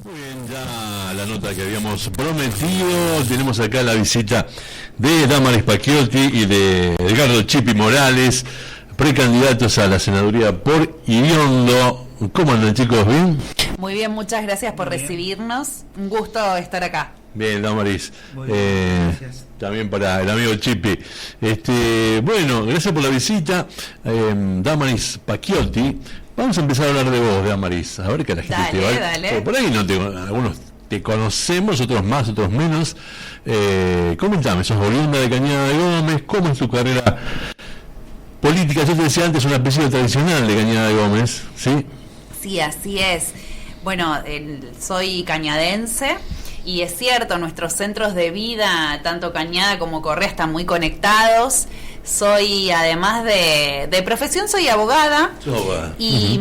Muy bien, ya la nota que habíamos prometido. Tenemos acá la visita de Damaris Pacchiotti y de Edgardo Chipi Morales, precandidatos a la senaduría por Iriondo. ¿Cómo andan, chicos? ¿Bien? Muy bien, muchas gracias por recibirnos. Un gusto estar acá. Bien, Damaris. Gracias. También para el amigo Chipi. Bueno, gracias por la visita. Damaris Pacchiotti. Vamos a empezar a hablar de vos, Damaris. A ver que la gente te va. Dale. Por ahí algunos te conocemos, otros más, otros menos. Comentame, sos oriunda de Cañada de Gómez. ¿Cómo es tu carrera política? Yo te decía antes, un apellido tradicional de Cañada de Gómez, ¿sí? Sí, así es. Bueno, soy cañadense. Y es cierto, nuestros centros de vida, tanto Cañada como Correa, están muy conectados. Soy, además de profesión, soy abogada. Y,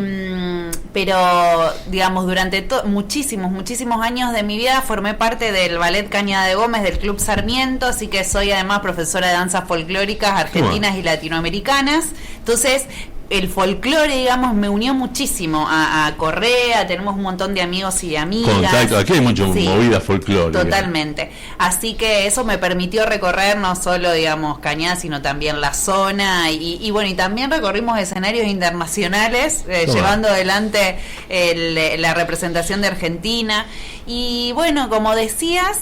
pero, digamos, durante muchísimos años de mi vida formé parte del Ballet Cañada de Gómez, del Club Sarmiento, así que soy además profesora de danzas folclóricas argentinas y latinoamericanas. Entonces, el folclore, digamos, me unió muchísimo a Correa. Tenemos un montón de amigos y de amigas. Contacto, aquí hay mucha movida folclórica. Totalmente. Así que eso me permitió recorrer no solo, digamos, Cañada, sino también la zona. Y bueno, y también recorrimos escenarios internacionales, llevando adelante la representación de Argentina. Y bueno, como decías,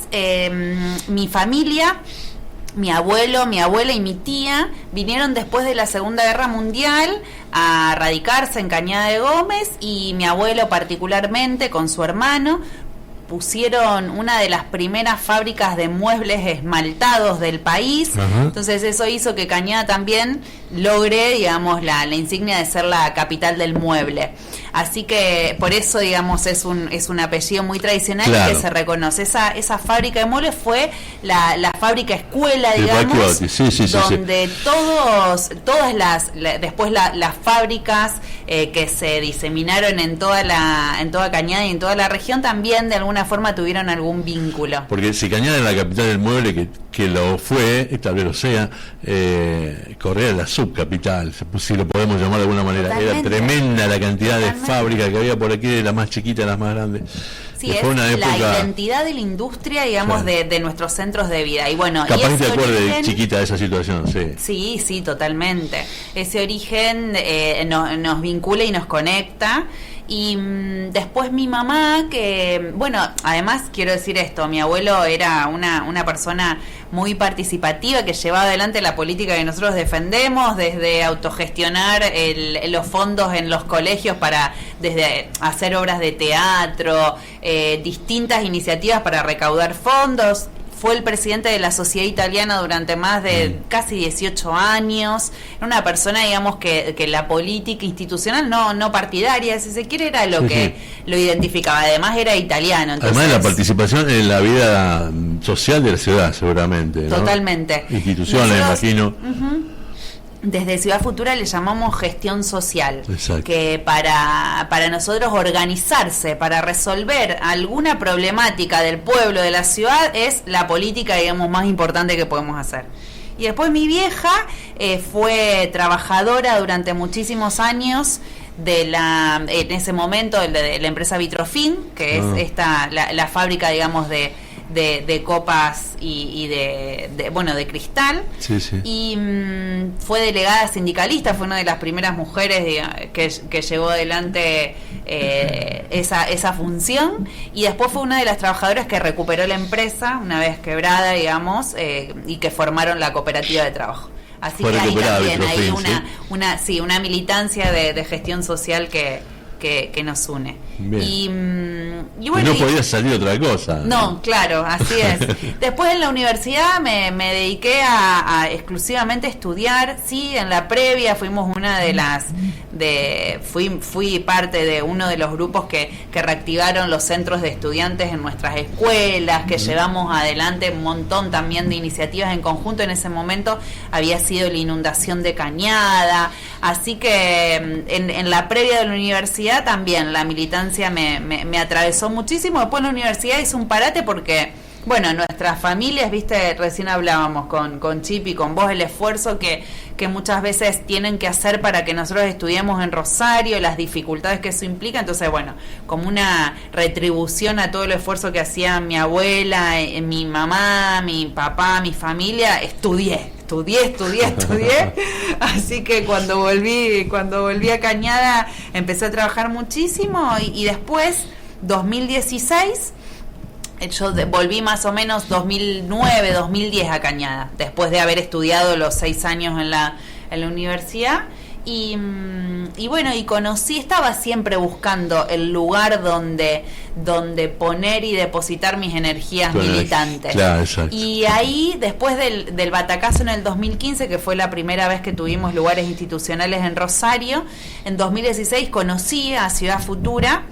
mi familia... Mi abuelo, mi abuela y mi tía vinieron después de la Segunda Guerra Mundial a radicarse en Cañada de Gómez, y mi abuelo particularmente con su hermano pusieron una de las primeras fábricas de muebles esmaltados del país. Ajá. Entonces eso hizo que Cañada también logre, digamos, la insignia de ser la capital del mueble. Así que por eso, digamos, es un apellido muy tradicional, claro, y que se reconoce. Esa fábrica de muebles fue la fábrica escuela, digamos, donde todas las fábricas que se disaminaron en toda Cañada y en toda la región también de alguna forma tuvieron algún vínculo. Porque si Cañada es la capital del mueble, que lo fue, tal vez lo sea, Correa es la subcapital, si lo podemos llamar de alguna manera. Totalmente. Era tremenda la cantidad de fábricas que había por aquí, de las más chiquitas a las más grandes. Sí, es la identidad de la industria, digamos, sí, de nuestros centros de vida. Y bueno, capaz que te acuerdes de chiquita de esa situación, sí. Sí, totalmente. Ese origen nos vincula y nos conecta. Y después mi mamá, que, bueno, además quiero decir esto, mi abuelo era una persona muy participativa, que llevaba adelante la política que nosotros defendemos, desde autogestionar los fondos en los colegios desde hacer obras de teatro, distintas iniciativas para recaudar fondos. Fue el presidente de la Sociedad Italiana durante más de casi 18 años. Era una persona, digamos, que la política institucional, no partidaria, si se quiere, era lo que lo identificaba. Además era italiano. Entonces, además de la participación en la vida social de la ciudad, seguramente, ¿no? Totalmente. Instituciones, imagino. Desde Ciudad Futura le llamamos gestión social. Exacto. Que para nosotros organizarse, para resolver alguna problemática del pueblo, de la ciudad, es la política, digamos, más importante que podemos hacer. Y después mi vieja fue trabajadora durante muchísimos años en ese momento de la empresa Vitrofin, que es la fábrica, digamos, de copas y de cristal. Sí. Y fue delegada sindicalista, fue una de las primeras mujeres que llevó adelante esa función, y después fue una de las trabajadoras que recuperó la empresa una vez quebrada, digamos, y que formaron la cooperativa de trabajo. Así que ahí también hay una militancia de gestión social que nos une. Y bueno, no podía salir otra cosa. No, claro, así es. Después en la universidad me dediqué a exclusivamente estudiar. Sí, en la previa fuimos fui parte de uno de los grupos que reactivaron los centros de estudiantes en nuestras escuelas, que llevamos adelante un montón también de iniciativas en conjunto. En ese momento había sido la inundación de Cañada, así que en la previa de la universidad también la militancia me atravesó muchísimo. Después en la universidad hice un parate porque Bueno, nuestras familias, viste, recién hablábamos con Chip y con vos, el esfuerzo que muchas veces tienen que hacer para que nosotros estudiemos en Rosario, las dificultades que eso implica. Entonces, bueno, como una retribución a todo el esfuerzo que hacía mi abuela, mi mamá, mi papá, mi familia, estudié. Así que cuando volví a Cañada empecé a trabajar muchísimo y después 2016 yo volví más o menos 2009, 2010 a Cañada, después de haber estudiado los 6 años en la universidad. Y bueno, y estaba siempre buscando el lugar donde poner y depositar mis energías militantes. Claro, exacto. Y ahí, después del batacazo en el 2015, que fue la primera vez que tuvimos lugares institucionales en Rosario, en 2016 conocí a Ciudad Futura,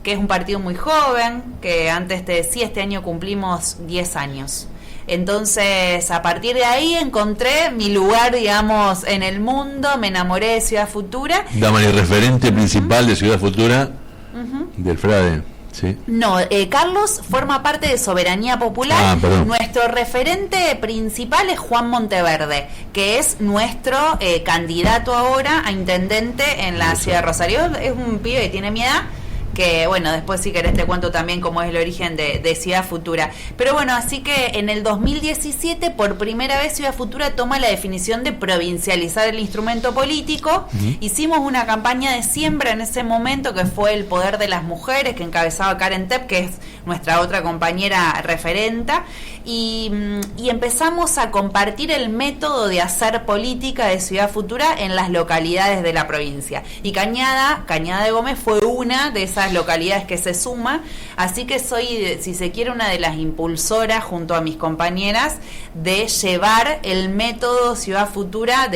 que es un partido muy joven, que antes te decía, este año cumplimos 10 años. Entonces, a partir de ahí encontré mi lugar, digamos, en el mundo, me enamoré de Ciudad Futura. Damari, referente principal de Ciudad Futura, del FRADE, ¿sí? No, Carlos forma parte de Soberanía Popular. Nuestro referente principal es Juan Monteverde, que es nuestro candidato ahora a intendente en la ciudad de Rosario. Es un pibe que tiene mi edad, que bueno, después si querés te cuento también cómo es el origen de Ciudad Futura. Pero bueno, así que en el 2017 por primera vez Ciudad Futura toma la definición de provincializar el instrumento político. Hicimos una campaña de siembra en ese momento que fue el poder de las mujeres, que encabezaba Karen Tepp, que es nuestra otra compañera referenta, y empezamos a compartir el método de hacer política de Ciudad Futura en las localidades de la provincia. Y Cañada de Gómez fue una de esas localidades que se suma, así que soy, si se quiere, una de las impulsoras junto a mis compañeras de llevar el método Ciudad Futura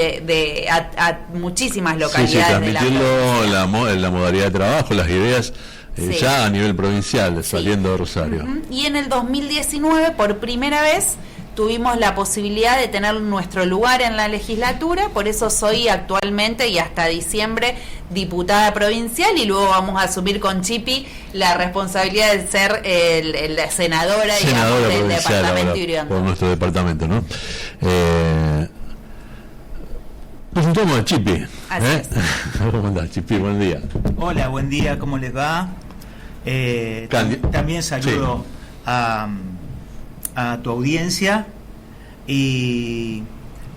a muchísimas localidades de la provincia. La modalidad de trabajo, las ideas ya a nivel provincial, saliendo de Rosario. Y en el 2019 por primera vez tuvimos la posibilidad de tener nuestro lugar en la legislatura, por eso soy actualmente y hasta diciembre diputada provincial, y luego vamos a asumir con Chipi la responsabilidad de ser la senadora digamos, del departamento Irigoyen. Por nuestro departamento, ¿no? Presentamos a Chipi. Así es. ¿Cómo andás, Chipi? Buen día. Hola, buen día, ¿cómo les va? También saludo a tu audiencia y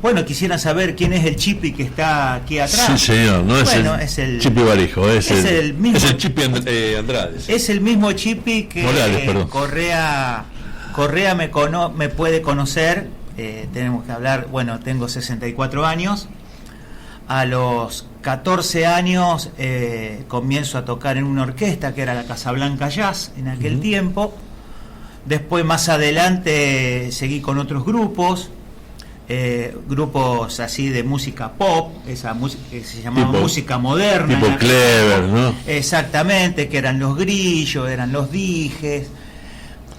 bueno, quisiera saber quién es el Chipi que está aquí atrás. Sí, señor, no es el Chipi Barijo, es el mismo, es el Chipi Andrade. Es el mismo Chipi que Morales, Correa me puede conocer. Tenemos que hablar, bueno, tengo 64 años. A los 14 años comienzo a tocar en una orquesta que era la Casablanca Jazz en aquel tiempo. Después, más adelante, seguí con otros grupos así de música pop, esa música que se llamaba música moderna. Tipo Clever, ¿no? Exactamente, que eran los Grillos, eran los Dijes.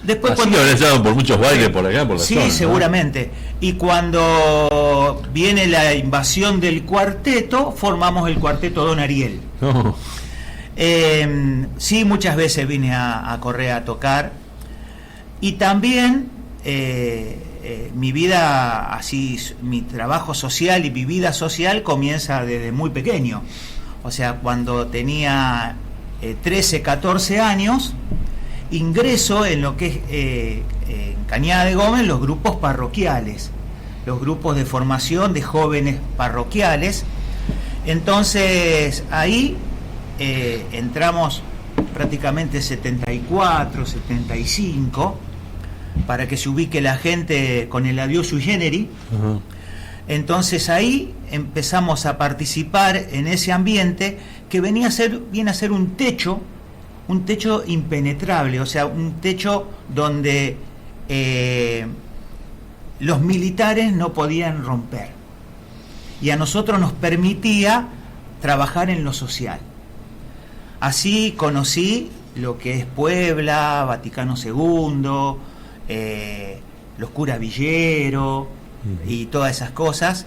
Después, así que habrán estado por muchos bailes por acá, por la zona. Sí, seguramente. ¿No? Y cuando viene la invasión del cuarteto, formamos el cuarteto Don Ariel. Oh. Sí, muchas veces vine a Correa a tocar. Y también mi vida, así, mi trabajo social y mi vida social comienza desde muy pequeño. O sea, cuando tenía 13, 14 años, ingreso en lo que es en Cañada de Gómez, los grupos parroquiales, los grupos de formación de jóvenes parroquiales. Entonces, ahí entramos prácticamente 74, 75, para que se ubique la gente con el adiós sui generis. Entonces ahí empezamos a participar en ese ambiente que viene a ser un techo impenetrable, o sea, un techo donde los militares no podían romper, y a nosotros nos permitía trabajar en lo social. Así conocí lo que es Puebla, Vaticano II, los curas Villero y todas esas cosas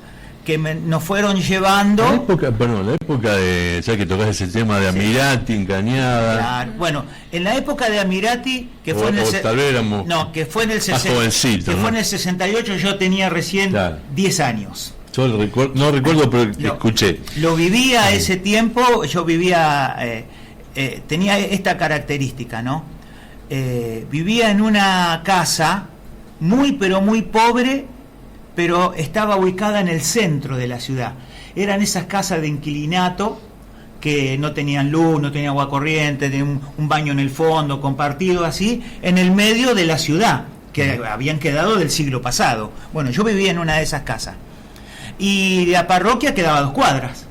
nos fueron llevando. La época de, ya que tocás ese tema de Amirati, en Cañada. Claro. Bueno, en la época de Amirati, que fue en el que fue en el 68, yo tenía recién 10 años. Yo no recuerdo, pero escuché. Lo vivía ese tiempo, yo vivía, tenía esta característica, ¿no? Vivía en una casa muy, pero muy pobre, pero estaba ubicada en el centro de la ciudad. Eran esas casas de inquilinato que no tenían luz, no tenían agua corriente, tenían un baño en el fondo, compartido así, en el medio de la ciudad, que habían quedado del siglo pasado. Bueno, yo vivía en una de esas casas. Y la parroquia quedaba a 2 cuadras.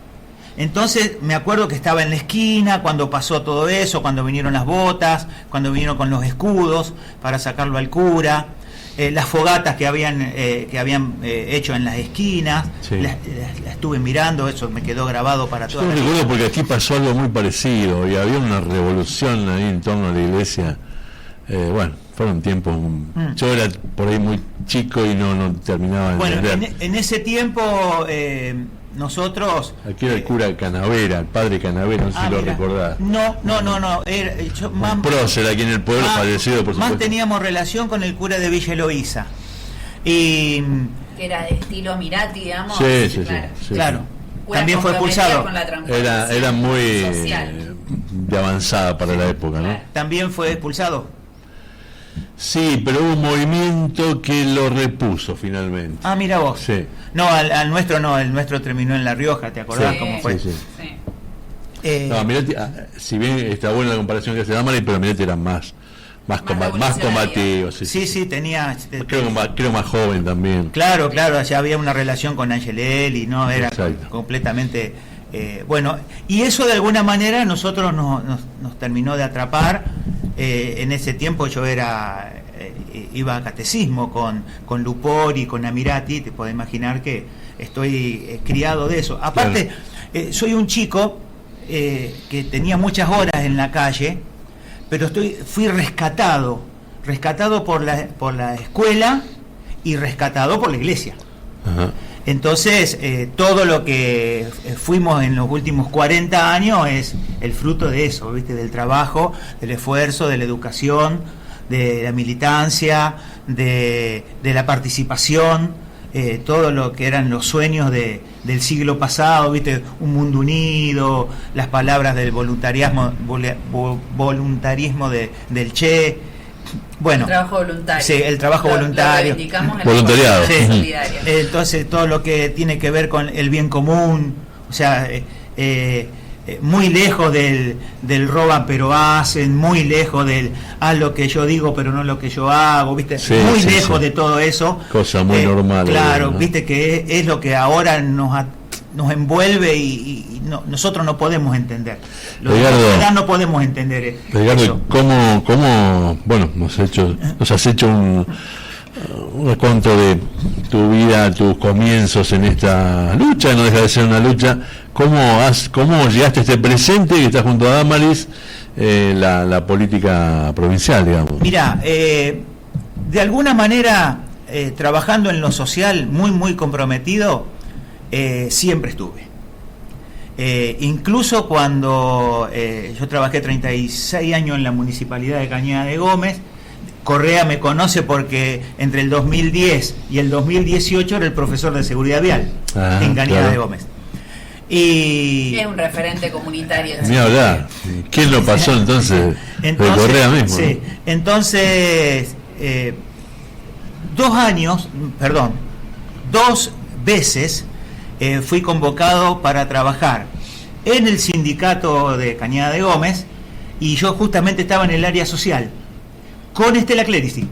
Entonces me acuerdo que estaba en la esquina cuando pasó todo eso, cuando vinieron las botas, cuando vinieron con los escudos para sacarlo al cura. Las fogatas que habían hecho en las esquinas, las estuve mirando, eso me quedó grabado para toda la vida. Yo recuerdo porque aquí pasó algo muy parecido y había una revolución ahí en torno a la iglesia. Fueron tiempos. Yo era por ahí muy chico y no terminaba de entender. Bueno, en ese tiempo nosotros... Aquí era el cura Canavera, el padre Canavera, no sé si lo recordás. No. Un prócer aquí en el pueblo, fallecido, por supuesto. Más teníamos relación con el cura de Villa Eloísa. Y... que era de estilo Amirati, digamos. Sí. Claro. También fue expulsado. Era muy de avanzada para la época, ¿no? También fue expulsado. Sí, pero hubo un movimiento que lo repuso finalmente. Ah, mira vos. Sí. No, al nuestro no, el nuestro terminó en La Rioja, ¿te acordás cómo fue? Sí. No, Amirati, si bien está buena la comparación que hace Damaris, pero Amirati era más combativo. Sí, tenía... Creo más joven también. Claro, ya había una relación con Angelelli, ¿no? Era completamente... bueno, y eso de alguna manera nosotros nos terminó de atrapar. En ese tiempo yo iba a catecismo con Lupori, con Amirati, te podés imaginar que estoy criado de eso. Aparte, soy un chico que tenía muchas horas en la calle, pero fui rescatado por la escuela y rescatado por la iglesia. Ajá. Entonces, todo lo que fuimos en los últimos 40 años es el fruto de eso, ¿viste? Del trabajo, del esfuerzo, de la educación, de la militancia, de la participación, todo lo que eran los sueños del siglo pasado, ¿viste? Un mundo unido, las palabras del voluntarismo del Che. Bueno, el trabajo voluntario. Sí, el trabajo voluntario. Voluntariado. Sí. Entonces, todo lo que tiene que ver con el bien común, o sea, muy lejos del roban pero hacen, muy lejos del haz lo que yo digo pero no lo que yo hago, ¿viste? Muy lejos de todo eso. Cosa muy normal. Claro, ¿no? ¿Viste? Que es lo que ahora nos envuelve y nosotros no podemos entender. No podemos entender. Edgardo, ¿cómo nos has hecho un recuento de tu vida, tus comienzos en esta lucha, no deja de ser una lucha? ¿Cómo llegaste a este presente que está junto a Damaris, la política provincial, digamos? Mira, de alguna manera, trabajando en lo social, muy comprometido, siempre estuve. Incluso cuando yo trabajé 36 años en la municipalidad de Cañada de Gómez, Correa me conoce porque entre el 2010 y el 2018 era el profesor de seguridad vial en Cañada de Gómez. Y es un referente comunitario. Ni hablar. ¿Quién lo pasó entonces de Correa mismo? Sí, ¿no? Entonces 2 veces fui convocado para trabajar en el sindicato de Cañada de Gómez y yo justamente estaba en el área social con Estela Clerici,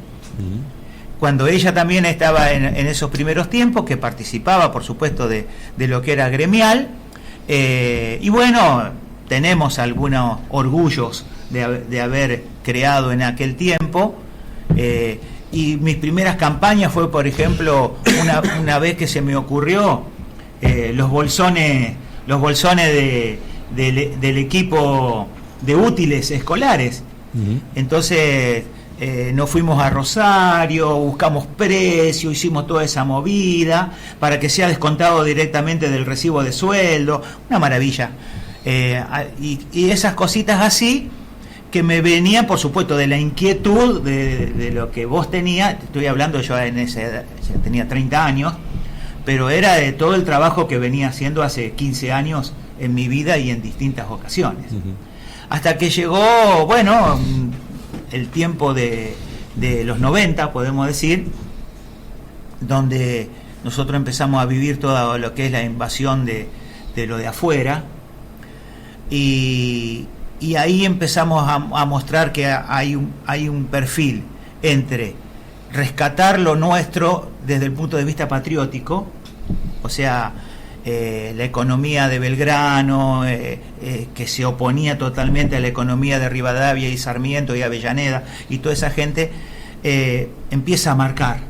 cuando ella también estaba en esos primeros tiempos, que participaba por supuesto de lo que era gremial, y bueno, tenemos algunos orgullos de haber creado en aquel tiempo, y mis primeras campañas fue, por ejemplo, una vez que se me ocurrió los bolsones del equipo de útiles escolares. Entonces nos fuimos a Rosario, buscamos precio, hicimos toda esa movida para que sea descontado directamente del recibo de sueldo, una maravilla. Y esas cositas así que me venían, por supuesto, de la inquietud de lo que vos tenías. Estoy hablando yo en esa edad, ya tenía 30 años, pero era de todo el trabajo que venía haciendo hace 15 años en mi vida y en distintas ocasiones. Hasta que llegó, bueno, el tiempo de los 90, podemos decir, donde nosotros empezamos a vivir todo lo que es la invasión de lo de afuera, y ahí empezamos a mostrar que hay un perfil entre rescatar lo nuestro desde el punto de vista patriótico, o sea, la economía de Belgrano, que se oponía totalmente a la economía de Rivadavia y Sarmiento y Avellaneda, y toda esa gente empieza a marcar.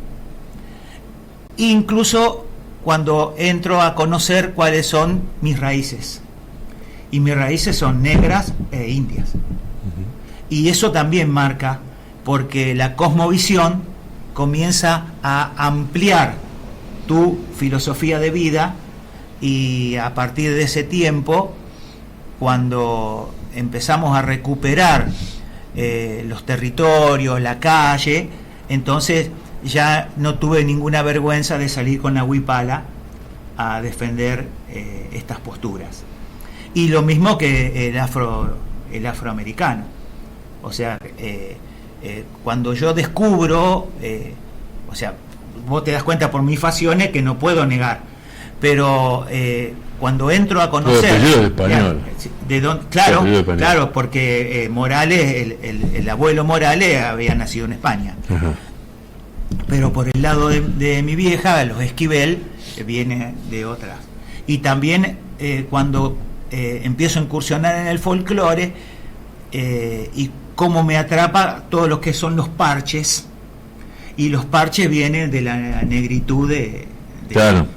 Incluso cuando entro a conocer cuáles son mis raíces, y mis raíces son negras e indias. Y eso también marca, porque la cosmovisión comienza a ampliar tu filosofía de vida, y a partir de ese tiempo, cuando empezamos a recuperar los territorios, la calle, entonces ya no tuve ninguna vergüenza de salir con la huipala a defender estas posturas. Y lo mismo que el afroamericano. O sea, cuando yo descubro, o sea, vos te das cuenta por mis facciones que no puedo negar, pero cuando entro a conocer... Claro, porque Morales, el abuelo Morales había nacido en España. Ajá. Pero por el lado de mi vieja, los Esquivel, viene de otras. Y también cuando empiezo a incursionar en el folclore, y cómo me atrapa todo lo que son los parches, y los parches vienen de la negritud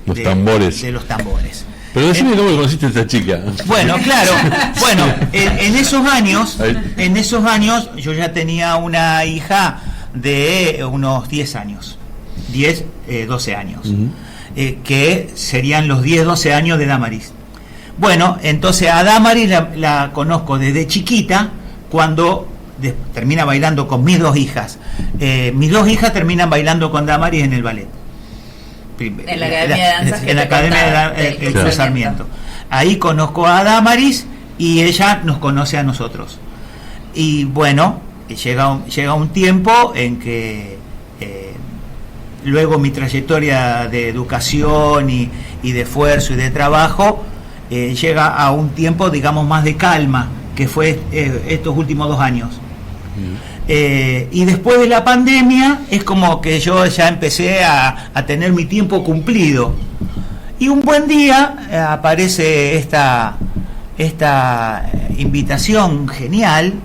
los tambores. De los tambores. Pero decime cómo conociste a esta chica. Bueno, claro. Bueno, en esos años yo ya tenía una hija de unos 10 años. 12 años. Uh-huh. Que serían los 10, 12 años de Damaris. Bueno, entonces a Damaris la conozco desde chiquita, cuando termina bailando con mis dos hijas. Mis dos hijas terminan bailando con Damaris en el ballet. En la Academia de Danzas. En la Academia de Sarmiento. Ahí conozco a Damaris y ella nos conoce a nosotros. Y bueno, llega un tiempo en que luego mi trayectoria de educación y de esfuerzo y de trabajo llega a un tiempo, digamos, más de calma, que fue estos últimos 2 años. Y después de la pandemia es como que yo ya empecé a tener mi tiempo cumplido, y un buen día aparece esta invitación genial,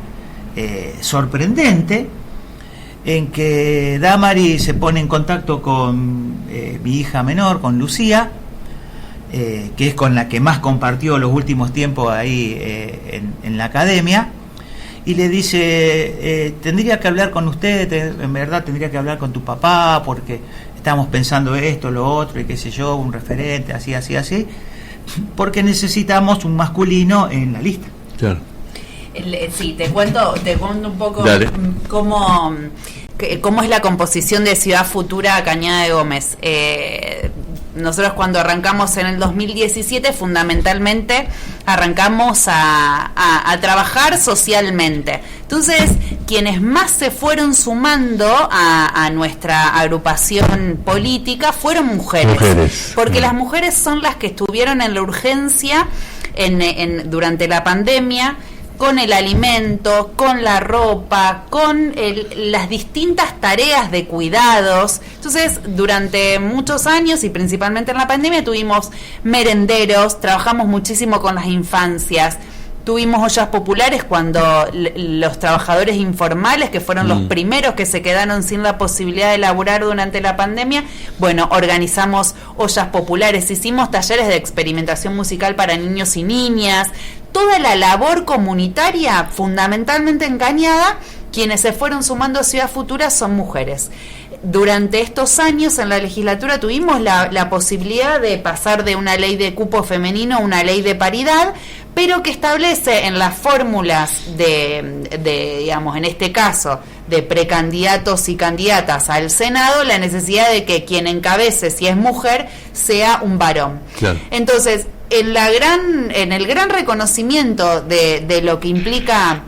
sorprendente, en que Damaris se pone en contacto con mi hija menor, con Lucía, que es con la que más compartió los últimos tiempos ahí en la academia, y le dice, tendría que hablar con usted, en verdad tendría que hablar con tu papá, porque estamos pensando esto, lo otro, y qué sé yo, un referente, así, porque necesitamos un masculino en la lista. Claro. Sí, te cuento un poco cómo es la composición de Ciudad Futura Cañada de Gómez. Nosotros cuando arrancamos en el 2017, fundamentalmente arrancamos a trabajar socialmente. Entonces, quienes más se fueron sumando a nuestra agrupación política fueron mujeres. Porque las mujeres son las que estuvieron en la urgencia durante la pandemia, con el alimento, con la ropa, con las distintas tareas de cuidados. Entonces, durante muchos años y principalmente en la pandemia tuvimos merenderos, trabajamos muchísimo con las infancias, tuvimos ollas populares cuando los trabajadores informales, que fueron los primeros que se quedaron sin la posibilidad de laburar durante la pandemia, bueno, organizamos ollas populares, hicimos talleres de experimentación musical para niños y niñas. Toda la labor comunitaria, fundamentalmente en Cañada, quienes se fueron sumando a Ciudad Futura son mujeres. Durante estos años en la legislatura tuvimos la posibilidad de pasar de una ley de cupo femenino a una ley de paridad, pero que establece en las fórmulas de digamos, en este caso, de precandidatos y candidatas al Senado, la necesidad de que quien encabece, si es mujer, sea un varón. Claro. Entonces, en el gran reconocimiento de lo que implica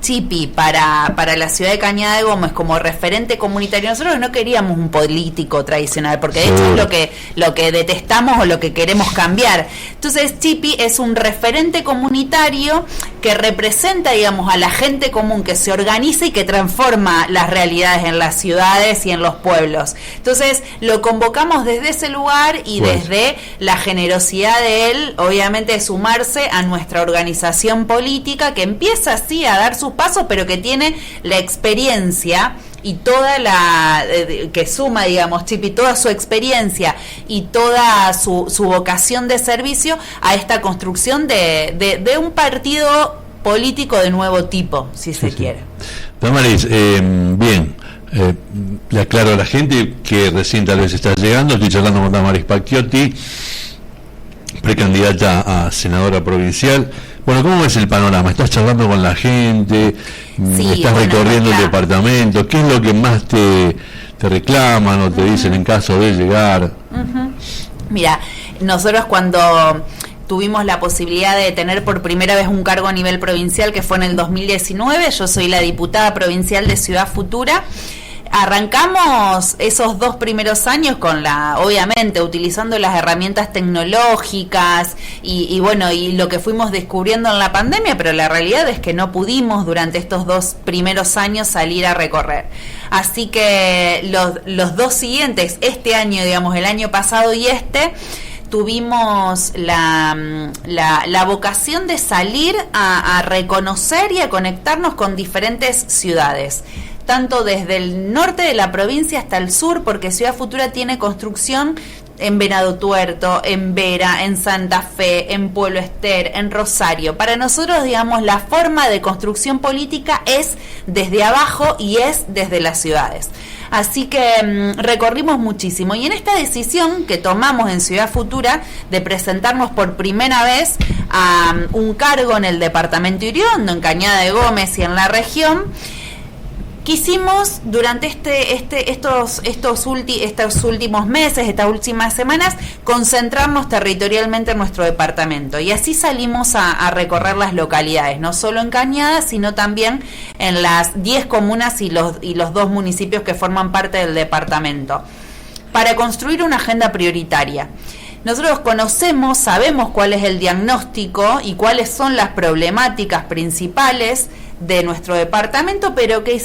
Chipi para la ciudad de Cañada de Gómez como referente comunitario, nosotros no queríamos un político tradicional, porque de hecho es lo que detestamos o lo que queremos cambiar. Entonces Chipi es un referente comunitario que representa, digamos, a la gente común, que se organiza y que transforma las realidades en las ciudades y en los pueblos. Entonces lo convocamos desde ese lugar y desde la generosidad de él, obviamente, de sumarse a nuestra organización política, que empieza así a dar sus pasos, pero que tiene la experiencia y toda que suma, digamos, Chipi, toda su experiencia y toda su vocación de servicio a esta construcción de un partido político de nuevo tipo, si se quiere. Damaris, bien, le aclaro a la gente que recién tal vez está llegando, estoy charlando con Damaris Pacchiotti, precandidata a senadora provincial. Bueno, ¿cómo ves el panorama? ¿Estás charlando con la gente? ¿Estás recorriendo el departamento? ¿Qué es lo que más te reclaman o te dicen en caso de llegar? Mira, nosotros cuando tuvimos la posibilidad de tener por primera vez un cargo a nivel provincial, que fue en el 2019, yo soy la diputada provincial de Ciudad Futura. Arrancamos esos 2 primeros años obviamente, utilizando las herramientas tecnológicas y bueno, y lo que fuimos descubriendo en la pandemia, pero la realidad es que no pudimos durante estos 2 primeros años salir a recorrer. Así que los 2 siguientes, este año, digamos, el año pasado y tuvimos la vocación de salir a reconocer y a conectarnos con diferentes ciudades, tanto desde el norte de la provincia hasta el sur, porque Ciudad Futura tiene construcción en Venado Tuerto, en Vera, en Santa Fe, en Pueblo Ester, en Rosario. Para nosotros, digamos, la forma de construcción política es desde abajo y es desde las ciudades. Así que recorrimos muchísimo. Y en esta decisión que tomamos en Ciudad Futura de presentarnos por primera vez a un cargo en el departamento Iriondo, en Cañada de Gómez y en la región, quisimos durante estos últimos meses, estas últimas semanas, concentrarnos territorialmente en nuestro departamento, y así salimos a recorrer las localidades, no solo en Cañada, sino también en las 10 comunas y los 2 municipios que forman parte del departamento, para construir una agenda prioritaria. Nosotros sabemos cuál es el diagnóstico y cuáles son las problemáticas principales de nuestro departamento, pero que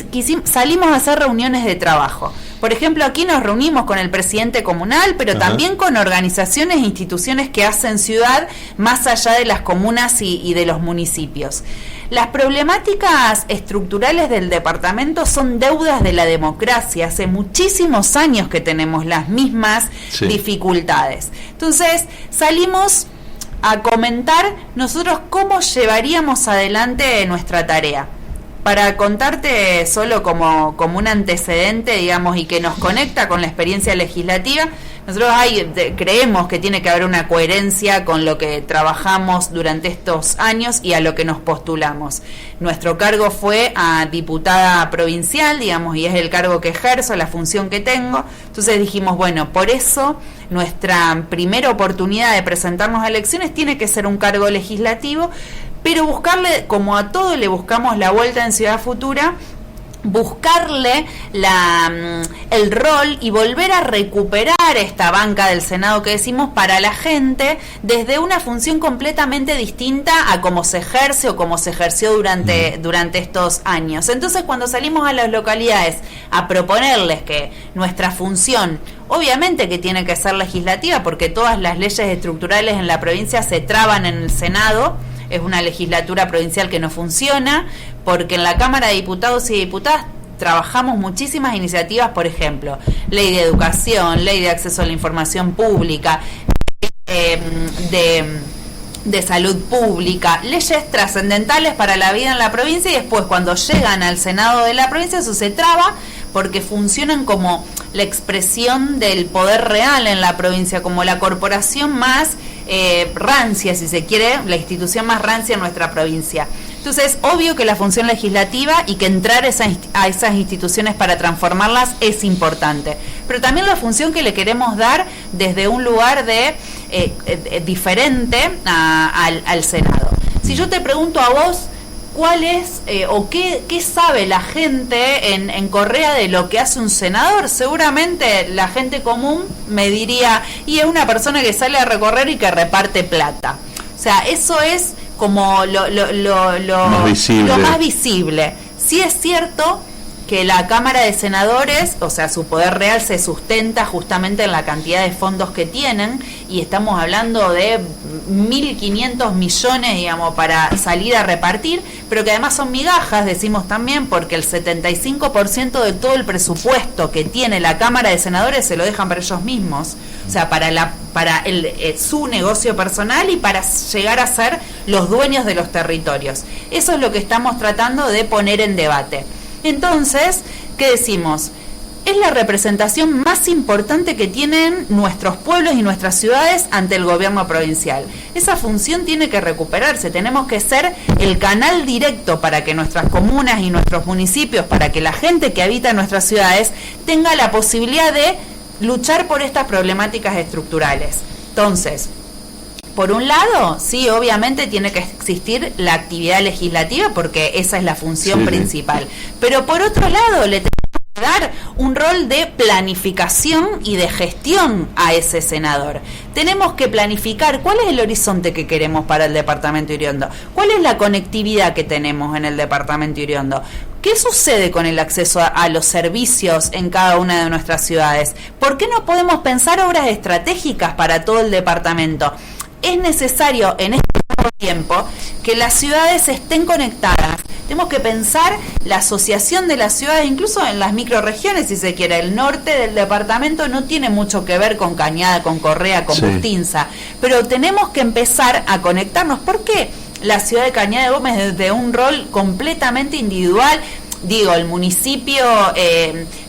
salimos a hacer reuniones de trabajo. Por ejemplo, aquí nos reunimos con el presidente comunal, pero también con organizaciones e instituciones que hacen ciudad más allá de las comunas y de los municipios. Las problemáticas estructurales del departamento son deudas de la democracia. Hace muchísimos años que tenemos las mismas dificultades. Entonces, salimos a comentar nosotros cómo llevaríamos adelante nuestra tarea. Para contarte solo como un antecedente, digamos, y que nos conecta con la experiencia legislativa, nosotros creemos que tiene que haber una coherencia con lo que trabajamos durante estos años y a lo que nos postulamos. Nuestro cargo fue a diputada provincial, digamos, y es el cargo que ejerzo, la función que tengo. Entonces dijimos, bueno, por eso nuestra primera oportunidad de presentarnos a elecciones tiene que ser un cargo legislativo, pero buscarle, como a todo le buscamos la vuelta en Ciudad Futura, buscarle el rol y volver a recuperar esta banca del Senado que decimos para la gente desde una función completamente distinta a cómo se ejerce o cómo se ejerció durante estos años. Entonces, cuando salimos a las localidades a proponerles que nuestra función, obviamente que tiene que ser legislativa, porque todas las leyes estructurales en la provincia se traban en el Senado, es una legislatura provincial que no funciona, porque en la Cámara de Diputados y Diputadas trabajamos muchísimas iniciativas, por ejemplo, ley de educación, ley de acceso a la información pública, de salud pública, leyes trascendentales para la vida en la provincia, y después cuando llegan al Senado de la provincia eso se traba porque funcionan como la expresión del poder real en la provincia, como la corporación más rancia, si se quiere, la institución más rancia en nuestra provincia. Entonces, obvio que la función legislativa y que entrar a esas instituciones para transformarlas es importante, pero también la función que le queremos dar desde un lugar de diferente al Senado. Si yo te pregunto a vos, ¿cuál es o qué sabe la gente en Correa de lo que hace un senador? Seguramente la gente común me diría, y es una persona que sale a recorrer y que reparte plata. O sea, eso es como lo más visible. Sí es cierto que la Cámara de Senadores, o sea, su poder real se sustenta justamente en la cantidad de fondos que tienen, y estamos hablando de 1.500 millones, digamos, para salir a repartir, pero que además son migajas, decimos también, porque el 75% de todo el presupuesto que tiene la Cámara de Senadores se lo dejan para ellos mismos, o sea, para su negocio personal y para llegar a ser los dueños de los territorios. Eso es lo que estamos tratando de poner en debate. Entonces, ¿qué decimos? Es la representación más importante que tienen nuestros pueblos y nuestras ciudades ante el gobierno provincial. Esa función tiene que recuperarse, tenemos que ser el canal directo para que nuestras comunas y nuestros municipios, para que la gente que habita en nuestras ciudades tenga la posibilidad de luchar por estas problemáticas estructurales. Entonces, por un lado, sí, obviamente tiene que existir la actividad legislativa porque esa es la función principal. Pero por otro lado, le tenemos que dar un rol de planificación y de gestión a ese senador. Tenemos que planificar cuál es el horizonte que queremos para el departamento de Iriondo, cuál es la conectividad que tenemos en el departamento de Iriondo, qué sucede con el acceso a los servicios en cada una de nuestras ciudades, por qué no podemos pensar obras estratégicas para todo el departamento. Es necesario en este tiempo que las ciudades estén conectadas. Tenemos que pensar la asociación de las ciudades, incluso en las microrregiones, si se quiere. El norte del departamento no tiene mucho que ver con Cañada, con Correa, con Bustinza, pero tenemos que empezar a conectarnos. ¿Por qué la ciudad de Cañada de Gómez desde un rol completamente individual? Digo, el municipio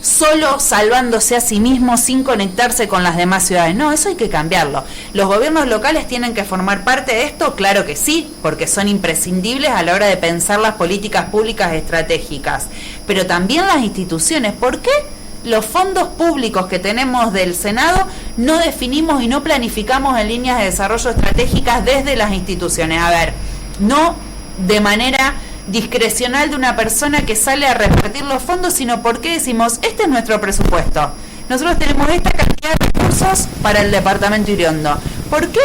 solo salvándose a sí mismo sin conectarse con las demás ciudades. No, eso hay que cambiarlo. ¿Los gobiernos locales tienen que formar parte de esto? Claro que sí, porque son imprescindibles a la hora de pensar las políticas públicas estratégicas. Pero también las instituciones. ¿Por qué los fondos públicos que tenemos del Senado no definimos y no planificamos en líneas de desarrollo estratégicas desde las instituciones? A ver, no de manera discrecional de una persona que sale a repartir los fondos, sino porque decimos, este es nuestro presupuesto, nosotros tenemos esta cantidad de recursos para el departamento Iriondo. ¿Por qué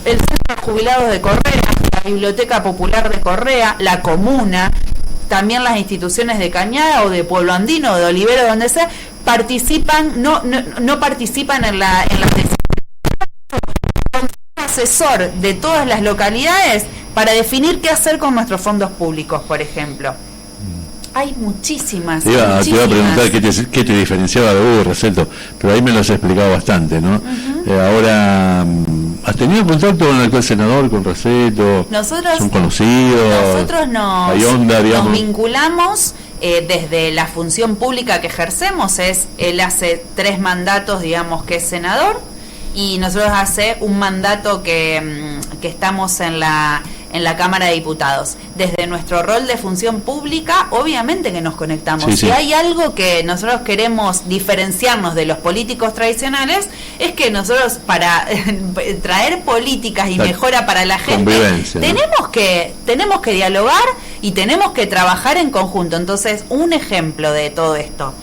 el Centro de Jubilados de Correa, la Biblioteca Popular de Correa, la comuna, también las instituciones de Cañada o de Pueblo Andino o de Olivero, donde sea, participan, no participan en las decisiones? Asesor de todas las localidades para definir qué hacer con nuestros fondos públicos, por ejemplo. Hay muchísimas. Te iba a preguntar qué te diferenciaba de Hugo Reseto, pero ahí me lo has explicado bastante, ¿no? Ahora, ¿has tenido contacto con el actual senador, con Reseto? Nosotros ¿son conocidos? Nosotros nos vinculamos desde la función pública que ejercemos. Él hace 3 mandatos, digamos, que es senador, y nosotros hace un mandato que estamos en la Cámara de Diputados. Desde nuestro rol de función pública, obviamente que nos conectamos. Si hay algo que nosotros queremos diferenciarnos de los políticos tradicionales, es que nosotros, para traer políticas y mejora para la gente, tenemos que dialogar y tenemos que trabajar en conjunto. Entonces, un ejemplo de todo esto: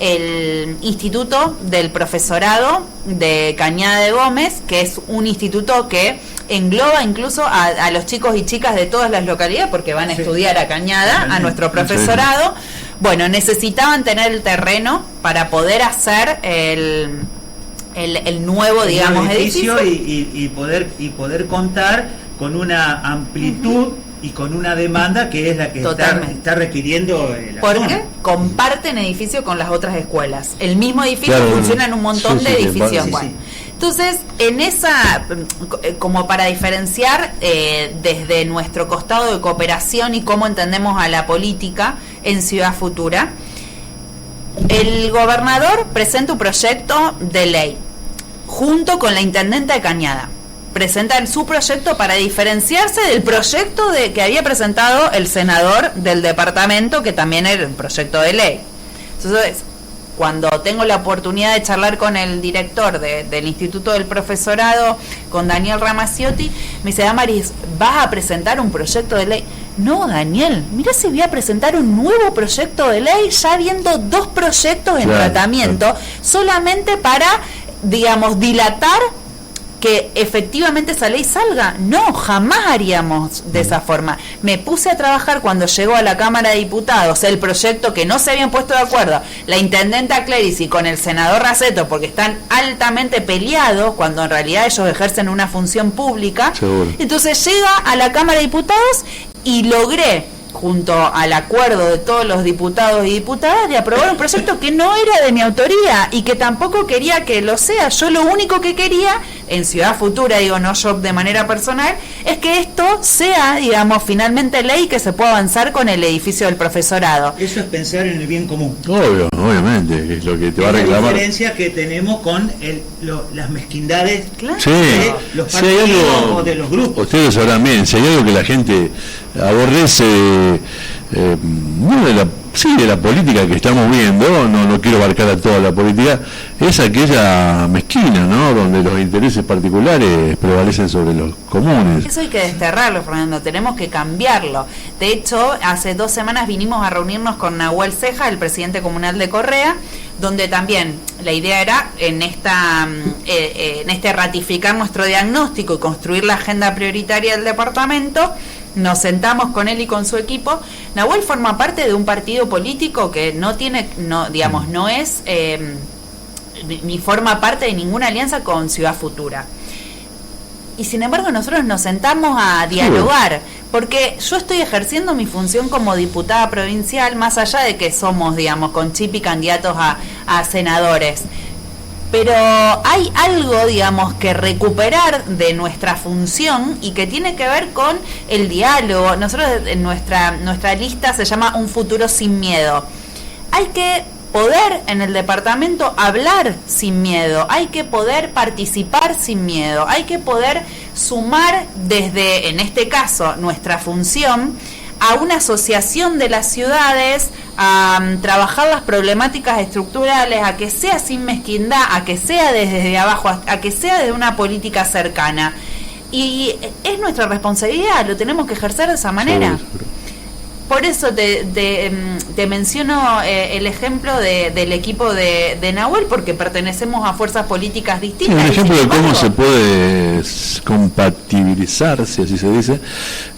el Instituto del Profesorado de Cañada de Gómez, que es un instituto que engloba incluso a los chicos y chicas de todas las localidades, porque van a estudiar a Cañada, a nuestro profesorado. Bueno, necesitaban tener el terreno para poder hacer el nuevo, digamos, edificio y poder contar con una amplitud y con una demanda que es la que está requiriendo la porque zona. Comparten edificio con las otras escuelas. El mismo edificio funciona en un montón de edificios. Entonces, en esa, como para diferenciar desde nuestro costado de cooperación y cómo entendemos a la política en Ciudad Futura, el gobernador presenta un proyecto de ley junto con la intendenta de Cañada. Presentan su proyecto para diferenciarse del proyecto que había presentado el senador del departamento, que también era un proyecto de ley. Entonces, cuando tengo la oportunidad de charlar con el director del Instituto del Profesorado, con Daniel Ramaciotti, me dice: Damaris, ¿vas a presentar un proyecto de ley? No, Daniel, mira si voy a presentar un nuevo proyecto de ley, ya habiendo 2 proyectos en tratamiento, solamente para, digamos, dilatar que efectivamente esa ley salga. No, jamás haríamos de esa forma. Me puse a trabajar cuando llegó a la Cámara de Diputados el proyecto, que no se habían puesto de acuerdo la intendenta Clerici con el senador Raceto, porque están altamente peleados cuando en realidad ellos ejercen una función pública. Seguro. Entonces llega a la Cámara de Diputados y logré, junto al acuerdo de todos los diputados y diputadas, de aprobar un proyecto que no era de mi autoría y que tampoco quería que lo sea. Yo lo único que quería, en Ciudad Futura, digo, no yo de manera personal, es que esto sea, digamos, finalmente ley, que se pueda avanzar con el edificio del profesorado. Eso es pensar en el bien común. Obviamente, es lo que te va a reclamar. La diferencia que tenemos con las mezquindades, claro, de los partidos o de los grupos. Ustedes sabrán bien, si hay algo que la gente aborrece, no de la política que estamos viendo, no quiero abarcar a toda la política, es aquella mezquina, ¿no?, donde los intereses particulares prevalecen sobre los comunes. Eso hay que desterrarlo, Fernando, tenemos que cambiarlo. De hecho, hace 2 semanas vinimos a reunirnos con Nahuel Ceja, el presidente comunal de Correa, donde también la idea era en este ratificar nuestro diagnóstico y construir la agenda prioritaria del departamento. Nos sentamos con él y con su equipo. Nahuel forma parte de un partido político que no es ni forma parte de ninguna alianza con Ciudad Futura. Y sin embargo nosotros nos sentamos a dialogar, porque yo estoy ejerciendo mi función como diputada provincial, más allá de que somos, digamos, con Chipi candidatos a senadores. Pero hay algo, digamos, que recuperar de nuestra función y que tiene que ver con el diálogo. Nosotros, en nuestra lista se llama Un Futuro Sin Miedo. Hay que poder en el departamento hablar sin miedo, hay que poder participar sin miedo, hay que poder sumar desde, en este caso, nuestra función a una asociación de las ciudades, a trabajar las problemáticas estructurales, a que sea sin mezquindad, a que sea desde abajo, a que sea de una política cercana. Y es nuestra responsabilidad, lo tenemos que ejercer de esa manera. Por eso te menciono el ejemplo del equipo de Nahuel, porque pertenecemos a fuerzas políticas distintas. Sí, un ejemplo de cómo se puede compatibilizar, si así se dice,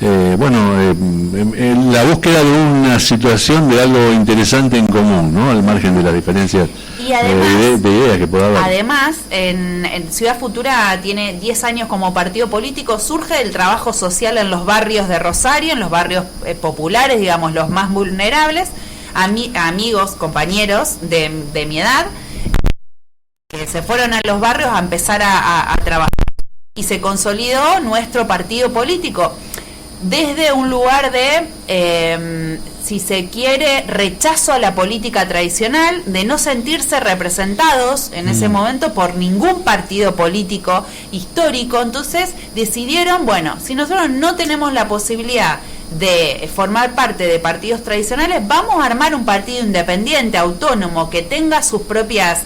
en la búsqueda de una situación de algo interesante en común, ¿no?, al margen de las diferencias de ideas que pueda haber. Además, en Ciudad Futura tiene 10 años como partido político, surge del trabajo social en los barrios de Rosario, en los barrios populares, digamos, los más vulnerables, amigos, compañeros de mi edad, que se fueron a los barrios a empezar a trabajar, y se consolidó nuestro partido político desde un lugar de, si se quiere, rechazo a la política tradicional, de no sentirse representados en ese momento por ningún partido político histórico. Entonces decidieron, bueno, si nosotros no tenemos la posibilidad de formar parte de partidos tradicionales, vamos a armar un partido independiente, autónomo, que tenga sus propias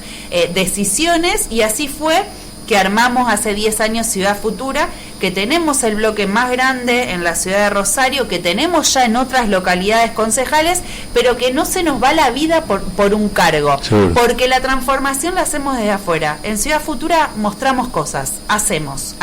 decisiones, y así fue que armamos hace 10 años Ciudad Futura, que tenemos el bloque más grande en la ciudad de Rosario, que tenemos ya en otras localidades concejales, pero que no se nos va la vida por un cargo, porque la transformación la hacemos desde afuera. En Ciudad Futura mostramos cosas, hacemos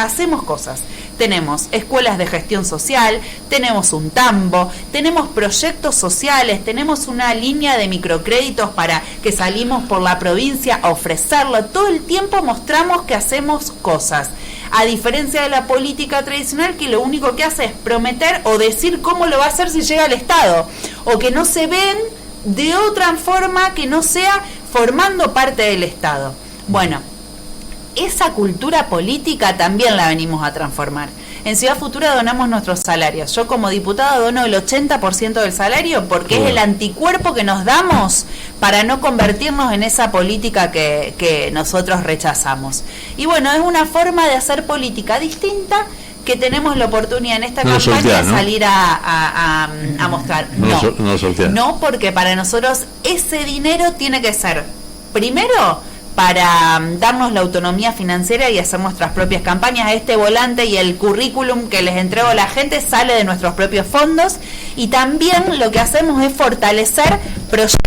cosas. Tenemos escuelas de gestión social, tenemos un tambo, tenemos proyectos sociales, tenemos una línea de microcréditos para que salimos por la provincia a ofrecerlo. Todo el tiempo mostramos que hacemos cosas, a diferencia de la política tradicional, que lo único que hace es prometer o decir cómo lo va a hacer si llega al Estado, o que no se ven de otra forma que no sea formando parte del Estado. Bueno, esa cultura política también la venimos a transformar. En Ciudad Futura donamos nuestros salarios. Yo como diputada dono el 80% del salario porque es el anticuerpo que nos damos para no convertirnos en esa política que nosotros rechazamos. Y bueno, es una forma de hacer política distinta que tenemos la oportunidad en esta campaña de salir a mostrar. No, porque para nosotros ese dinero tiene que ser, primero, para darnos la autonomía financiera y hacer nuestras propias campañas. Este volante y el currículum que les entrego a la gente sale de nuestros propios fondos, y también lo que hacemos es fortalecer proyectos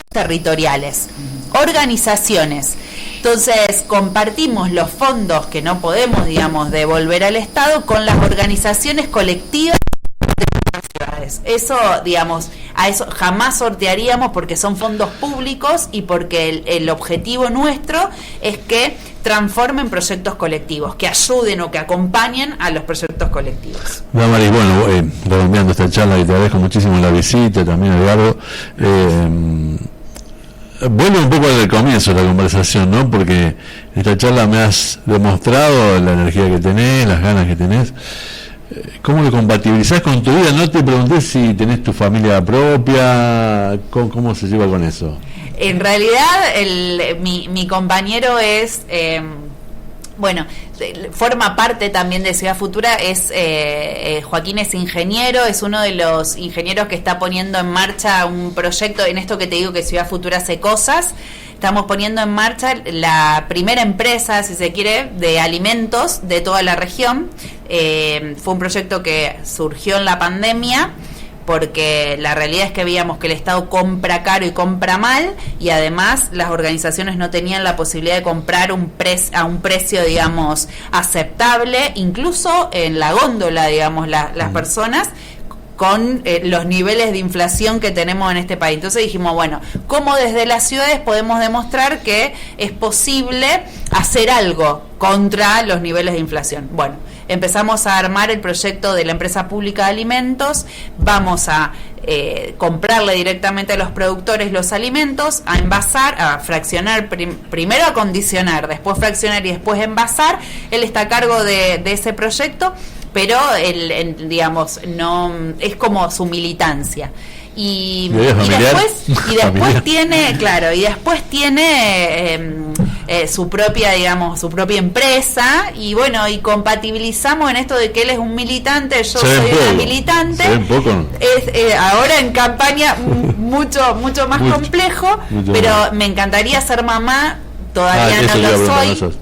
territoriales, organizaciones. Entonces compartimos los fondos que no podemos, digamos, devolver al Estado con las organizaciones colectivas de las ciudades. Eso, digamos, a eso jamás sortearíamos porque son fondos públicos y porque el objetivo nuestro es que transformen proyectos colectivos, que ayuden o que acompañen a los proyectos colectivos. Damaris, bueno, redondeando esta charla, que te agradezco muchísimo la visita, también Edgardo. Vuelvo un poco al comienzo de la conversación, ¿no? Porque en esta charla me has demostrado la energía que tenés, las ganas que tenés. ¿Cómo lo compatibilizás con tu vida? No te pregunté si tenés tu familia propia, ¿cómo se lleva con eso? En realidad, mi compañero es... bueno, forma parte también de Ciudad Futura, Joaquín es ingeniero, es uno de los ingenieros que está poniendo en marcha un proyecto, en esto que te digo que Ciudad Futura hace cosas. Estamos poniendo en marcha la primera empresa, si se quiere, de alimentos de toda la región. Fue un proyecto que surgió en la pandemia, porque la realidad es que veíamos que el Estado compra caro y compra mal, y además las organizaciones no tenían la posibilidad de comprar a un precio, digamos, aceptable, incluso en la góndola, digamos, las personas, con los niveles de inflación que tenemos en este país. Entonces dijimos, bueno, ¿cómo desde las ciudades podemos demostrar que es posible hacer algo contra los niveles de inflación? Bueno, empezamos a armar el proyecto de la empresa pública de alimentos. Vamos a comprarle directamente a los productores los alimentos, a envasar, a fraccionar, primero a condicionar, después fraccionar y después envasar. Él está a cargo de ese proyecto, pero digamos, no es como su militancia. Y después tiene, claro, y después tiene su propia, digamos, su propia empresa, y bueno, y compatibilizamos en esto de que él es un militante, yo soy una militante. Ahora en campaña mucho más complejo, pero me encantaría ser mamá. Todavía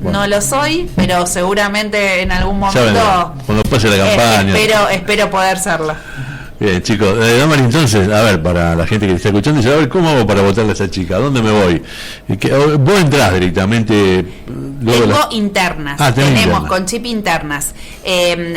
no lo soy, pero seguramente en algún momento cuando pase la campaña espero poder serlo. Bien, chicos, Damaris, entonces, a ver, para la gente que está escuchando, dice, a ver, ¿cómo hago para votarle a esa chica? ¿A dónde me voy? Vos entrás directamente... Tengo internas, tenemos con chip internas.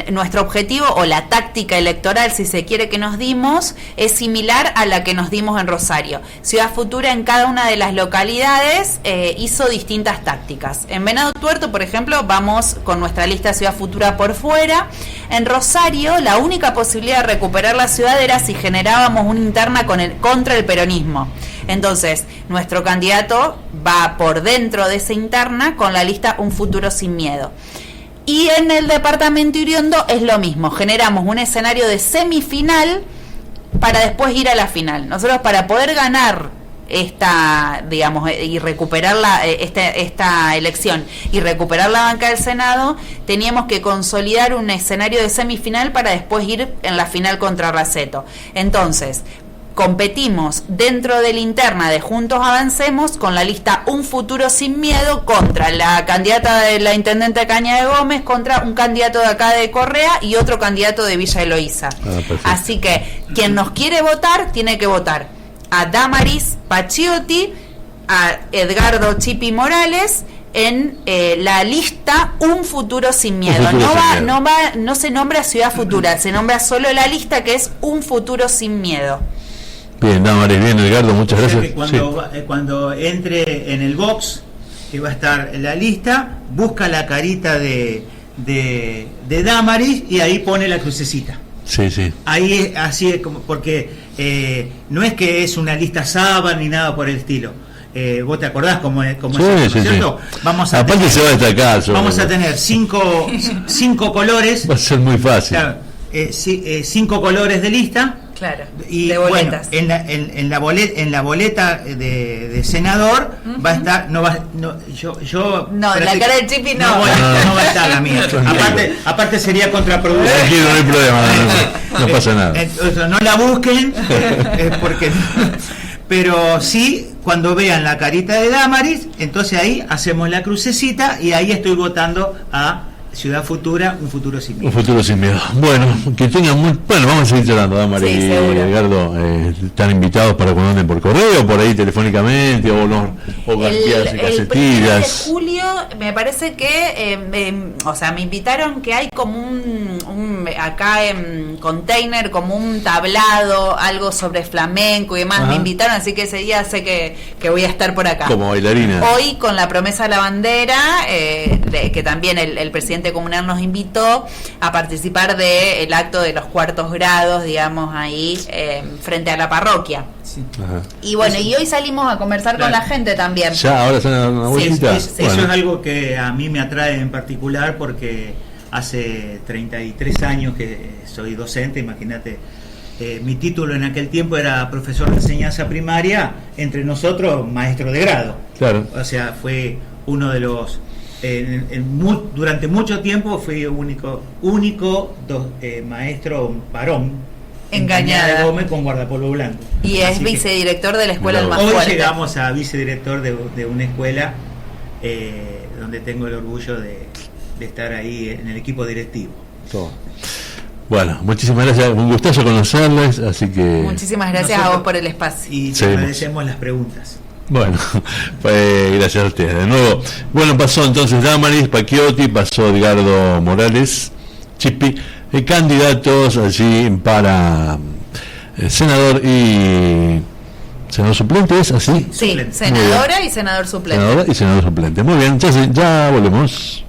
Nuestro objetivo, o la táctica electoral, si se quiere, que nos dimos, es similar a la que nos dimos en Rosario. Ciudad Futura en cada una de las localidades hizo distintas tácticas. En Venado Tuerto, por ejemplo, vamos con nuestra lista Ciudad Futura por fuera. En Rosario, la única posibilidad de recuperar la ciudad era si generábamos una interna contra el peronismo. Entonces, nuestro candidato va por dentro de esa interna con la lista Un Futuro Sin Miedo. Y en el departamento Iriondo es lo mismo, generamos un escenario de semifinal para después ir a la final. Nosotros, para poder ganar esta, digamos, y recuperar esta elección y recuperar la banca del Senado, teníamos que consolidar un escenario de semifinal para después ir en la final contra Raceto. Entonces, competimos dentro de la interna de Juntos Avancemos con la lista Un Futuro Sin Miedo contra la candidata de la intendente Caña de Gómez, contra un candidato de acá de Correa y otro candidato de Villa Eloísa. Así que quien nos quiere votar tiene que votar a Damaris Paciotti, a Edgardo Chipi Morales en la lista Un Futuro Sin Miedo. No se nombra Ciudad Futura, se nombra solo la lista, que es Un Futuro Sin Miedo. Bien, Damaris, bien, Edgardo, muchas gracias. Cuando entre en el box que va a estar la lista, busca la carita de Damaris y ahí pone la crucecita. Sí. Ahí es así, como porque no es que es una lista sábana ni nada por el estilo. vos te acordás cómo es, Sí, ¿no sí, cierto? sí. Vamos a Aparte tener, se va a destacar. vamos a tener cinco colores. Va a ser muy fácil. Claro, 5 colores de lista. Claro, Y de boletas. bueno, en la boleta de senador va a estar, yo No, la cara del Chipi no. no va a estar la mía. Aparte sería contraproducente. Tranquilo, no hay problema, no pasa nada. Entonces, no la busquen, porque pero sí, cuando vean la carita de Damaris, entonces ahí hacemos la crucecita y ahí estoy votando a Ciudad Futura, un futuro sin miedo. Un futuro sin miedo. Bueno, que tengan bueno, vamos a seguir charlando, Damaris y Edgardo. Están invitados para cuando anden por correo, por ahí telefónicamente, o casetillas. El 1 de julio me parece que, o sea, me invitaron que hay como un acá en container, como un tablado, algo sobre flamenco y demás. Me invitaron, así que ese día sé que voy a estar por acá. Como bailarina. Hoy con la promesa de la bandera, que también el presidente comunal nos invitó a participar del acto de los cuartos grados, digamos, ahí frente a la parroquia. Sí. Y bueno, y hoy salimos a conversar con la gente también. Ya, ahora salen a dar una vueltita. Eso es algo que a mí me atrae en particular porque hace 33 años que soy docente, imagínate. Mi título en aquel tiempo era profesor de enseñanza primaria, entre nosotros maestro de grado. Claro. O sea, fue uno de los... durante mucho tiempo fui único maestro varón en Cañada de Gómez con guardapolvo blanco. Y es vicedirector de la escuela El Más Hoy Fuerte. llegamos a vicedirector de una escuela donde tengo el orgullo de estar ahí en el equipo directivo. Todo. Bueno, muchísimas gracias, un gustazo conocerles, así que... Muchísimas gracias a vos por el espacio. Y te agradecemos las preguntas. Bueno, pues gracias a ustedes de nuevo. Bueno, pasó entonces Damaris Pacchiotti, pasó Edgardo Morales, Chipi, candidatos allí para senador y senador suplente, ¿es así? Sí, senadora y senador suplente. Senadora y senador suplente. Muy bien, entonces ya volvemos.